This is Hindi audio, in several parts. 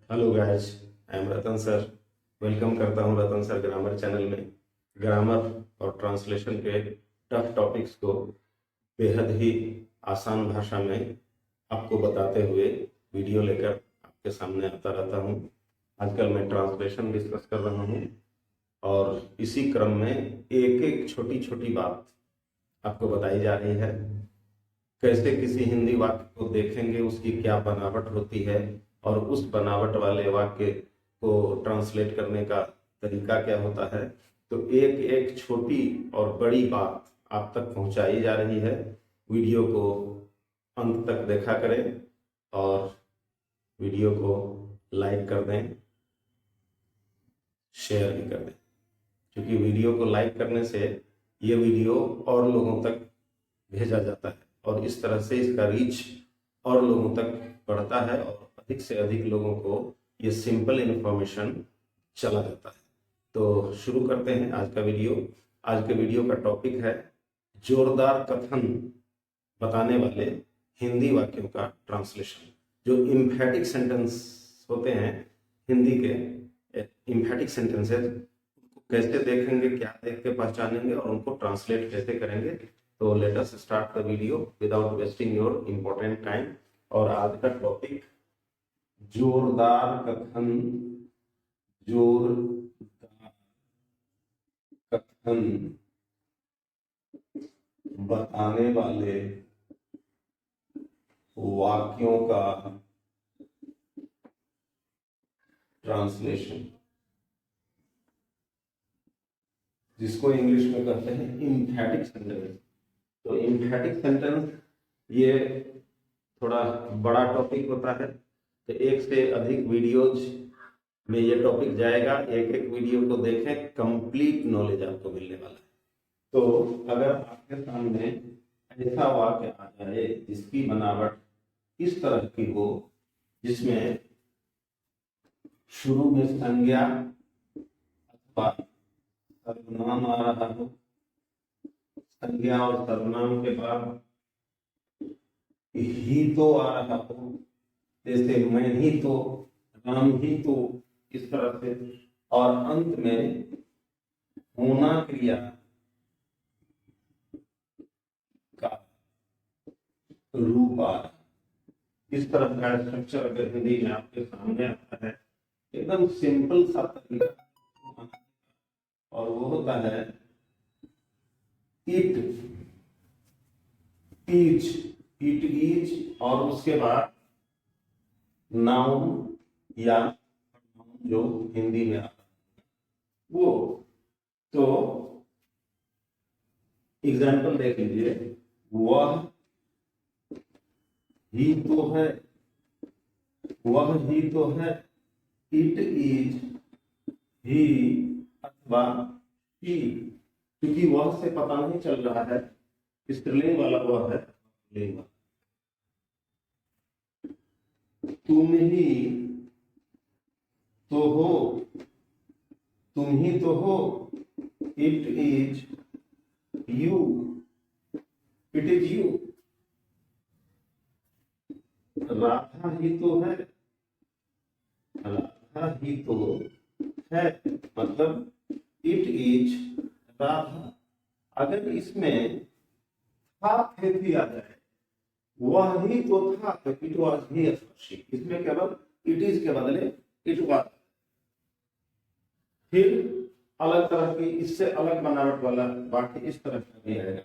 Hello guys, I am Ratan sir. Welcome करता हूं रतन सर ग्रामर चैनल में। ग्रामर और ट्रांसलेशन के टफ टॉपिक्स को बेहद ही आसान भाषा में आपको बताते हुए वीडियो लेकर आपके सामने आता रहता हूं। आजकल मैं ट्रांसलेशन डिस्कस कर रहा हूं और इसी क्रम में एक एक छोटी छोटी बात आपको बताई जा रही है। कैसे किसी हिंदी वाक्य को देखेंगे, उसकी क्या बनावट होती है और उस बनावट वाले वाक्य को ट्रांसलेट करने का तरीका क्या होता है। तो एक एक छोटी और बड़ी बात आप तक पहुंचाई जा रही है। वीडियो को अंत तक देखा करें और वीडियो को लाइक कर दें, शेयर भी कर दें, क्योंकि वीडियो को लाइक करने से ये वीडियो और लोगों तक भेजा जाता है और इस तरह से इसका रीच और लोगों तक बढ़ता है और अधिक से अधिक लोगों को ये सिंपल इंफॉर्मेशन चला जाता है। तो शुरू करते हैं आज का वीडियो। आज के वीडियो का टॉपिक है जोरदार कथन बताने वाले हिंदी वाक्यों का ट्रांसलेशन। जो इम्फेटिक सेंटेंस होते हैं हिंदी के, इम्फेटिक सेंटेंसेस कैसे देखेंगे, क्या देख के पहचानेंगे और उनको ट्रांसलेट कैसे करेंगे। तो let us start the video without wasting your important time. और आज का टॉपिक जोरदार कथन। जोरदार कथन बताने वाले वाक्यों का ट्रांसलेशन, जिसको इंग्लिश में कहते हैं इम्फेटिक सेंटेंस। तो इम्फेटिक सेंटेंस ये थोड़ा बड़ा टॉपिक होता है, तो एक से अधिक वीडियोज में ये टॉपिक जाएगा। एक एक वीडियो को देखें, कंप्लीट नॉलेज आपको मिलने वाला है। तो अगर आपके सामने ऐसा वाक्य आ जाए जिसकी बनावट इस तरह की हो, जिसमें शुरू में संज्ञा अथवा सर्वनाम आ रहा हो, संज्ञा और सर्वनाम के बाद ही तो आ रहा हो, जैसे मैं ही तो, राम ही तो, इस तरह से, और अंत में होना क्रिया का रूप आ रहा, इस तरह का स्ट्रक्चर अगर हिंदी में आपके सामने आता है, एकदम सिंपल सा तरीका, और वो होता है इट इज, इट इज, और उसके बाद नाउन या जो हिंदी में आता है वो। तो एग्जाम्पल देख लीजिए, वह ही तो है, वह ही तो है, इट इज ही अथवा ही। क्योंकि वह से पता नहीं चल रहा है, स्त्रीलिंग वाला वह है, पुल्लिंग वाला। तुम ही तो हो, तुम ही तो हो, it is you, it is you. Radha ही तो है, राधा ही तो है, मतलब इट इज राधा। अगर इसमें था थे भी आ जाए, वह ही तो था, इट वॉज ही, इसमें केवल इट इज के बदले इट वॉज। फिर अलग तरह की, इससे अलग बनावट वाला वाक्य इस तरह का भी आएगा,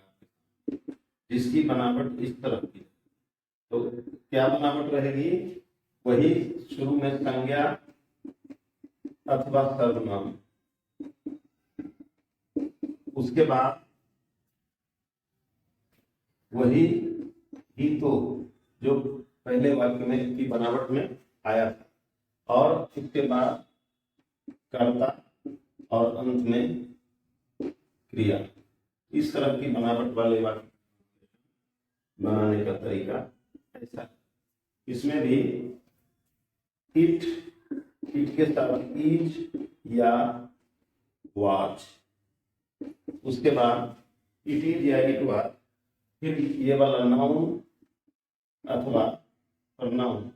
जिसकी बनावट इस तरह की। तो क्या बनावट रहेगी? वही शुरू में संज्ञा अथवा सर्वनाम, उसके बाद वही ही तो, जो पहले वाक्य में की बनावट में आया था, और इसके बाद कर्ता और अंत में क्रिया। इस तरह की बनावट वाले वाक्य बनाने का तरीका ऐसा। इसमें भी इट, इट के साथ इज या वाज, उसके बाद इट इज या इट वाज, फिर ये वाला नाउन अथवा प्रोनाउन,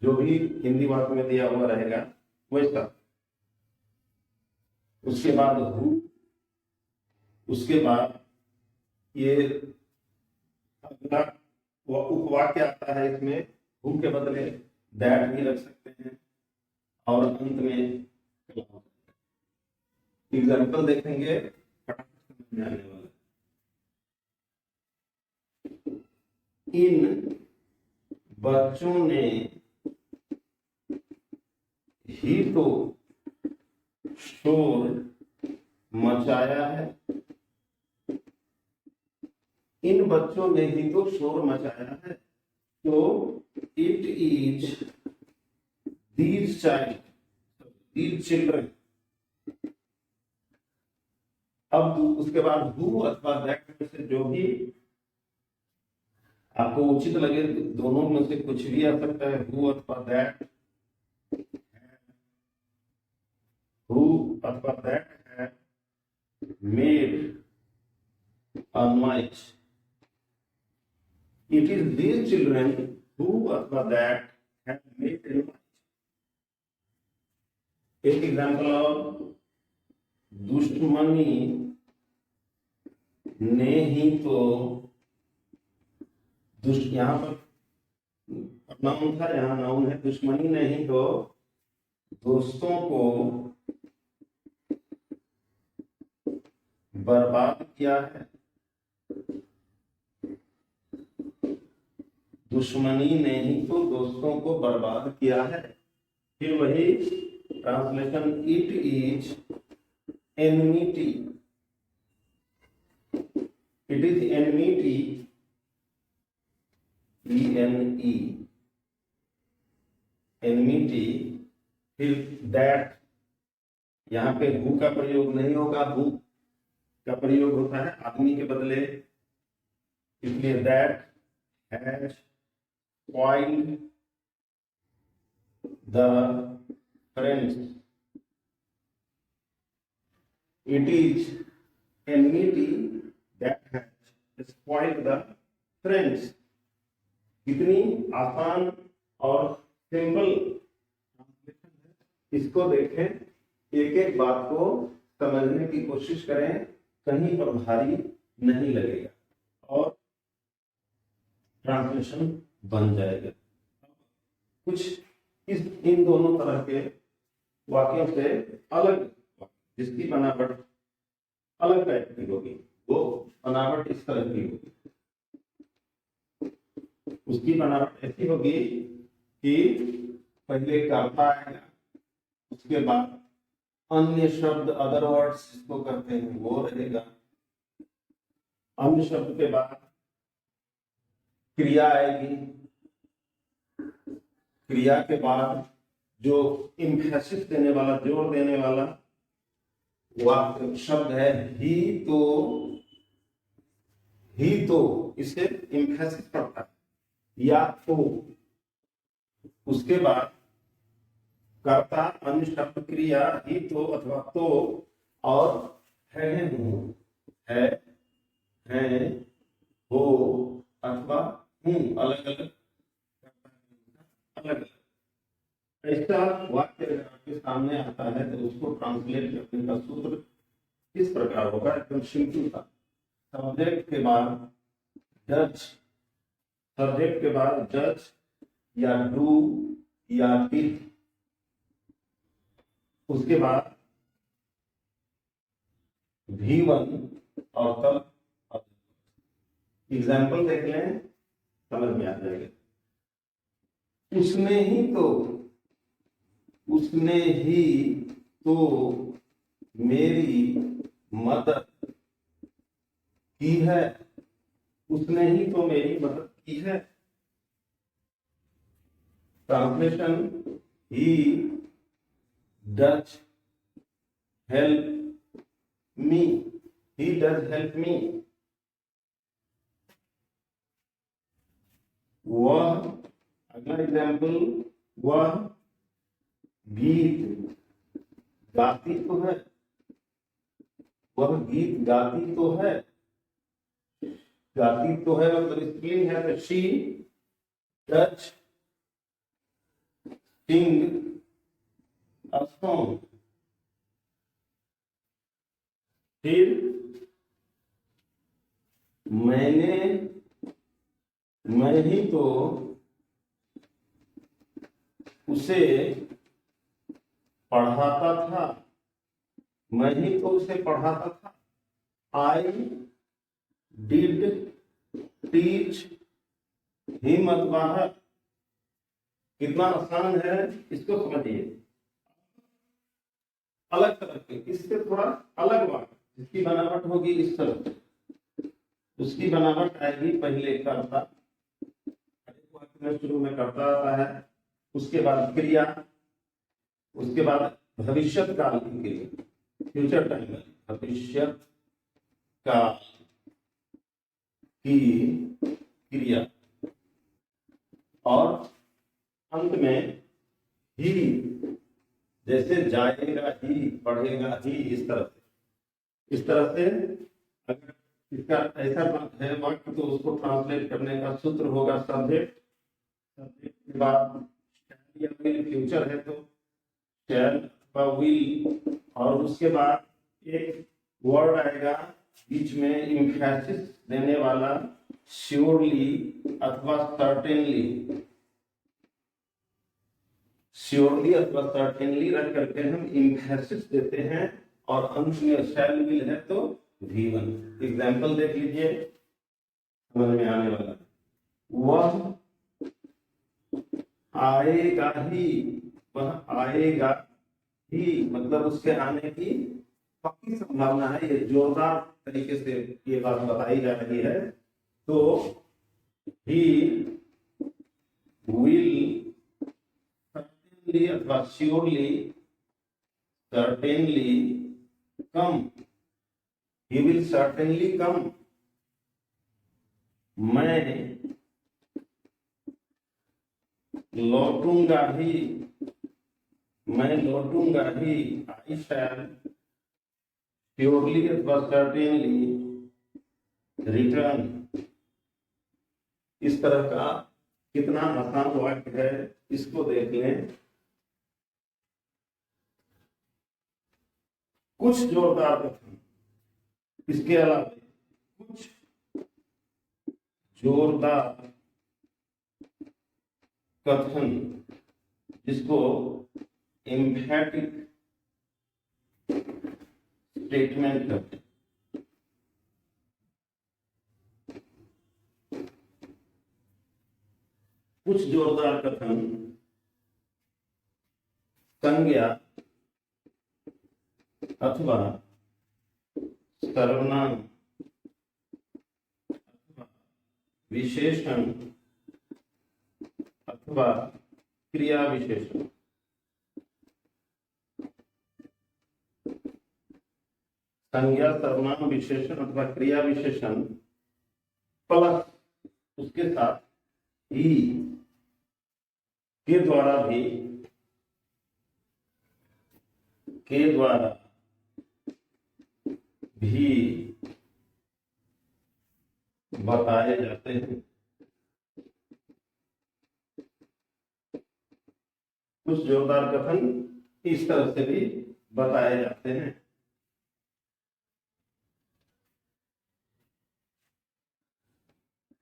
जो भी हिंदी वाक्य में दिया हुआ रहेगा वैसा। उसके बाद हु, उसके बाद ये अगला उपवाक्य आता है, इसमें हु के बदले दैट भी रख सकते हैं और अंत में एग्जाम्पल देखेंगे, फटाफट समझ में आने वाला। इन बच्चों ने ही तो शोर मचाया है। इन बच्चों ने ही तो शोर मचाया है। तो it is these child, these children. अब उसके बाद हु अथवा दैट में से जो भी आपको उचित लगे, दोनों में से कुछ भी आ सकता है, हु अथवा दैट, हु अथवा दैट है made a noise. It is these children who अथवा that have made a noise. एक एग्जाम्पल ऑफ दुश्मनी ने ही तो, यहाँ पर नाउन था, यहाँ नाउन है, दुश्मनी ने ही तो दोस्तों को बर्बाद किया है। दुश्मनी ने ही तो दोस्तों को बर्बाद किया है। फिर वही translation, it is enmity, it is enmity, E-N-E, enmity. फिर दैट, यहाँ पे हु का प्रयोग नहीं होगा, हु का प्रयोग होता है आदमी के बदले, इसलिए that has spoiled the friends. It is enmity that has spoiled the friends. कितनी आसान और सिंपल ट्रांसलेशन है, इसको देखें, एक एक बात को समझने की कोशिश करें, कहीं पर भारी नहीं लगेगा और ट्रांसलेशन बन जाएगा। कुछ इन दोनों तरह के वाक्यों से अलग, जिसकी बनावट अलग टाइप की होगी, वो बनावट इस तरह की होगी। उसकी बनावट ऐसी होगी कि पहले कर्ता आएगा, उसके बाद अन्य शब्द, अदर वर्ड्स जिसको करते हैं वो रहेगा, अन्य शब्द के बाद क्रिया आएगी, क्रिया के बाद जो एम्फेसिस देने वाला, जोर देने वाला वाक्य शब्द है ही तो इसे एम्फेसिस पड़ता है, या तो। उसके बाद कर्ता, अन्य शब्द, क्रिया, ही तो अथवा तो, और है, है, हो अथवा हूं, अलग अलग अलग। ऐसा वाक्य अगर आपके सामने आता है तो उसको ट्रांसलेट करने का सूत्र इस प्रकार होगा, एकदम सिंपल था। सब्जेक्ट के बाद जज, सब्जेक्ट के बाद जज या डू या डिड, उसके बाद V1 और तब एग्जाम्पल देख लें, समझ में आ जाएगा। उसने ही तो मेरी मदद की है, उसने ही तो मेरी मदद की है। Translation, he does help me, he does help me. वह, अगला एग्जाम्पल, वह गीत गाती तो है, वह गीत गाती तो है, गाती तो है मतलब स्त्रीलिंग है, तो she does sing a song. फिर मैं ही तो उसे पढ़ाता था, मैं ही तो उसे पढ़ाता था। आई डिड टीच हिम बाहर। कितना आसान है, इसको समझिए। अलग तरह के, इससे थोड़ा अलग बात, इसकी बनावट होगी इस तरह, उसकी बनावट आएगी पहले करता, शुरू में करता आता है, उसके बाद क्रिया, उसके बाद भविष्य काल की क्रिया, फ्यूचर टाइम में भविष्य काल की क्रिया, और अंत में ही, जैसे जाएगा ही, पढ़ेगा ही, इस तरह से अगर इसका ऐसा है वाक्य तो उसको ट्रांसलेट करने का सूत्र होगा सब्जेक्ट, सब्जेक्ट के बाद या विल, फ्यूचर है तो शैल अथवा विल, और उसके बाद एक वर्ड आएगा बीच में एम्फैसिस देने वाला, श्योरली अथवा सर्टेनली। श्योरली अथवा सर्टेनली रख करके हम एम्फैसिस देते हैं, और अंत में शैल विल है तो V1। एग्जाम्पल देख लीजिए, समझ में आने वाला। वह आएगा ही, वह आएगा ही मतलब उसके आने की पक्की संभावना है, ये जोरदार तरीके से ये बात बताई जा रही है। तो ही विल सर्टेनली अथवा surely, certainly come, he will certainly come. मैं लौटूंगा ही, मैं लौटूंगा ही, आई शैल श्योरली अथवा सर्टेनली रिटर्न। इस तरह का कितना आसान वाक्य है, इसको देख लें। कुछ जोरदार कथन, इसके अलावा कुछ जोरदार कथन जिसको एम्फैटिक स्टेटमेंट कहते हैं। कुछ जोरदार कथन संज्ञा अथवा सर्वनाम अथवा विशेषण अथवा क्रिया विशेषण, संज्ञा सर्वनाम विशेषण अथवा क्रिया विशेषण प्लस उसके साथ ही के द्वारा भी बताए जाते हैं। कुछ जोरदार कथन इस तरह से भी बताए जाते हैं।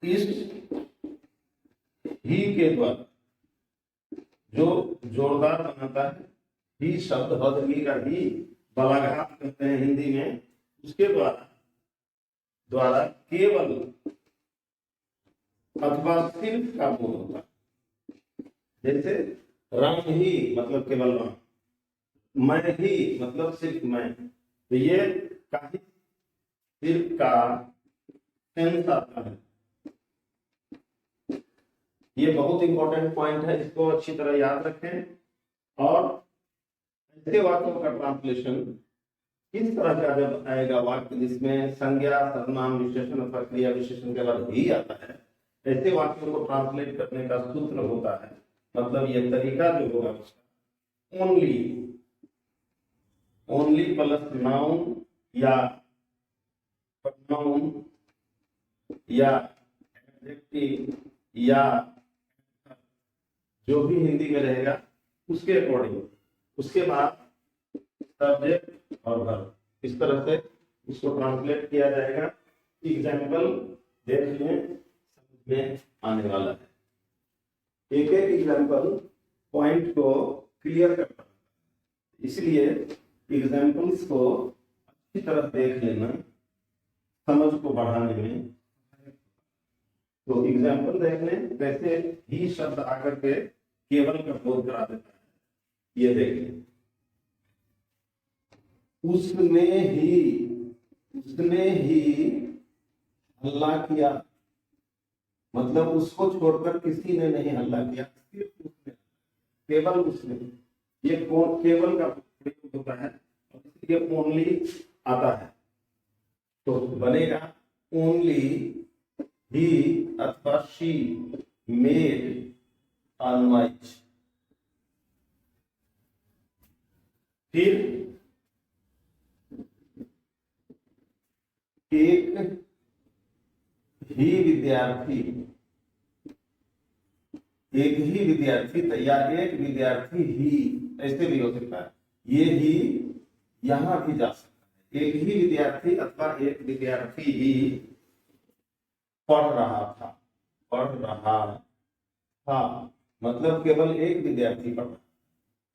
इस ही के द्वारा, जो जोरदार बनाता है, ही शब्द हदगी का ही बलाघात कहते हैं हिंदी में, उसके द्वारा केवल अथवा सिर्फ का बोध होता है। जैसे राम ही मतलब केवल राम, मैं ही मतलब सिर्फ मैं, तो ये काफी सिर्फ का सेंस आता है। ये बहुत इंपॉर्टेंट पॉइंट है, इसको अच्छी तरह याद रखें। और ऐसे वाक्यों का ट्रांसलेशन किस तरह का जब आएगा वाक्य जिसमें संज्ञा सर्वनाम विशेषण अथवा क्रिया विशेषण के बाद ही आता है, ऐसे वाक्यों को ट्रांसलेट करने का सूत्र होता है, मतलब ये तरीका जो होगा उसका ओनली प्लस नाउन या प्रोनाउन या एडजेक्टिव या जो भी हिंदी में रहेगा उसके अकॉर्डिंग, उसके बाद सब्जेक्ट और वर्ब, इस तरह से इसको ट्रांसलेट किया जाएगा। एग्जाम्पल देख लें, समझ में आने वाला है। एक एक एग्जाम्पल पॉइंट को क्लियर करना, इसलिए एग्जाम्पल्स को अच्छी तरह देख लेना समझ को बढ़ाने में। तो एग्जाम्पल देख लें कैसे ही शब्द आकर के केवल का बोध करा देता है। ये देखिए, उसने ही हल्ला किया, मतलब उसको छोड़कर किसी ने नहीं हल्ला किया, सिर्फ उसने, केवल उसने। ये केवल का प्रयोग होता है और इसलिए ओनली आता है, तो बनेगा ओनली ही अथवा शी मेड a noise। फिर एक ही विद्यार्थी, एक ही विद्यार्थी या एक विद्यार्थी ही, ऐसे भी हो सकता है, ये ही यहां भी जा सकता है। एक ही विद्यार्थी अथवा एक विद्यार्थी ही पढ़ रहा था, मतलब केवल एक विद्यार्थी पढ़ रहा।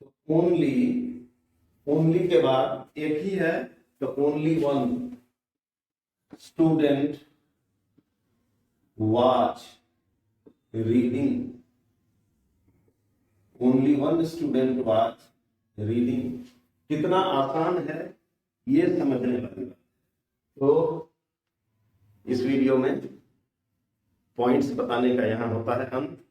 तो ओनली के बाद एक ही है, तो only one student was reading, only one student was reading. कितना आसान है ये समझने वाली बात। तो इस वीडियो में पॉइंट्स बताने का यहाँ होता है अंत,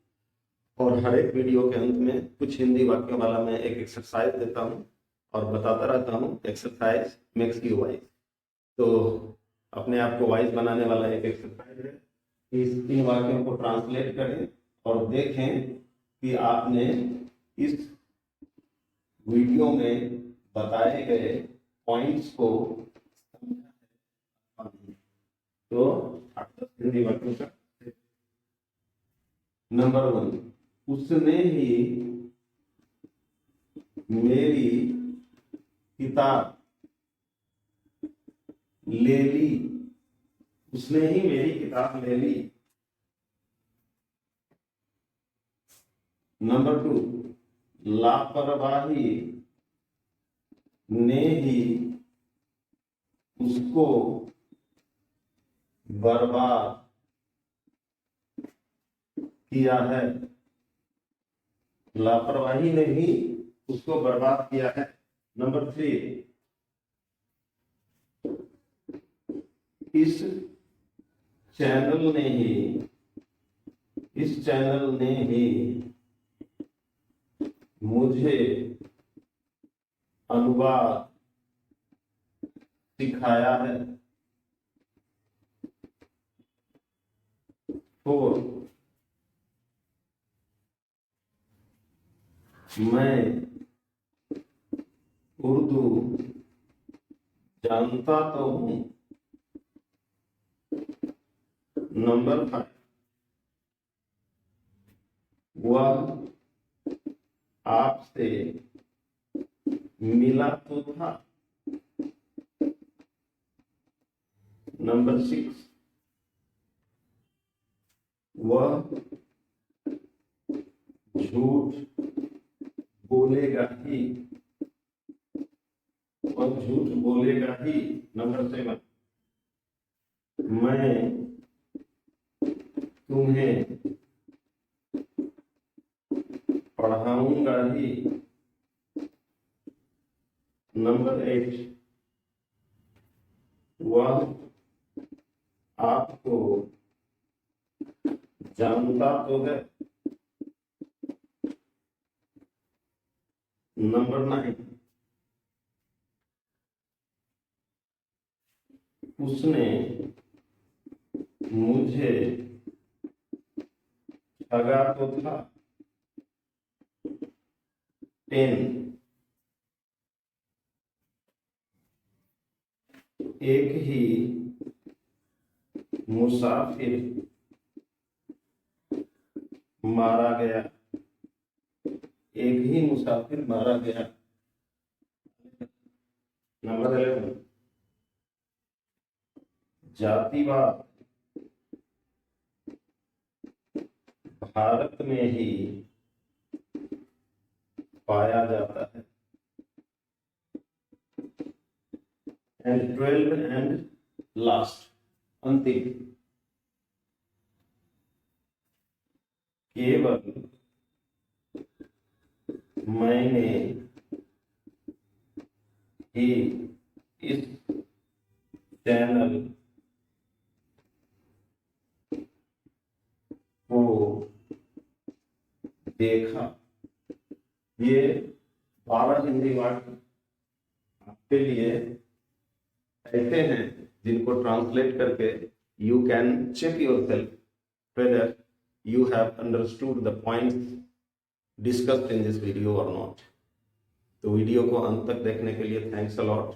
और हर एक वीडियो के अंत में कुछ हिंदी वाक्यों वाला मैं एक एक्सरसाइज देता हूँ और बताता रहता हूँ, एक्सरसाइज मेक्स यू वाइज। तो अपने आप को वाइज बनाने वाला एक एक्सरसाइज है। इन वाक्यों को ट्रांसलेट करें और देखें कि आपने इस वीडियो में बताए गए पॉइंट्स को समझा है। तो 8-10 हिंदी वाक्यों का। नंबर 1, उसने ही मेरी किताब ले ली, उसने ही मेरी किताब ले ली। नंबर 2, लापरवाही ने ही उसको बर्बाद किया है, लापरवाही ने ही उसको बर्बाद किया है। नंबर 3, इस चैनल ने ही मुझे अनुवाद सिखाया है। 4, मैं उर्दू जानता तो हूं। नंबर 5, वह आपसे मिला तो था। नंबर 6, वह झूठ बोलेगा ही, वह झूठ बोलेगा ही। नंबर 7, मैं तुम्हें पढ़ाऊंगा ही। नंबर 8, वह आपको जानता तो है। नंबर 9, उसने मुझे ठगा तो था। 10, एक ही मुसाफिर मारा गया, एक ही मुसाफिर मारा गया। नंबर 11, जातिवाद भारत में ही पाया जाता है। एंड 12 एंड लास्ट, अंतिम, केवल मैंने ही इस चैनल को देखा। ये 12 हिंदी वर्ड आपके लिए ऐसे हैं जिनको ट्रांसलेट करके you can check yourself whether you have understood the points discussed in this video or not। तो वीडियो को अंत तक देखने के लिए थैंक्स अ लॉट।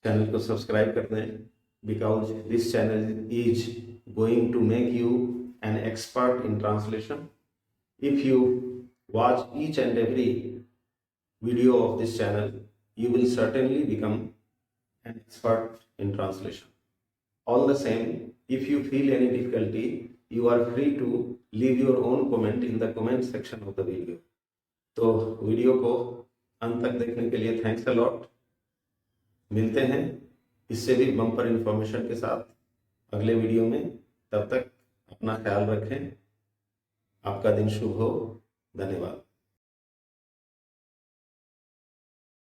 चैनल को सब्सक्राइब कर दें, because this channel is going to make you an expert in translation. If you watch each and every video of this channel, you will certainly become an expert in translation। All the same, if you feel any difficulty, you are free to leave your own comment in the comment section of the video। तो वीडियो को अंत तक देखने के लिए थैंक्स अ लॉट। मिलते हैं इससे भी बम्पर इंफॉर्मेशन के साथ अगले वीडियो में। तब तक अपना ख्याल रखें। आपका दिन शुभ हो। धन्यवाद।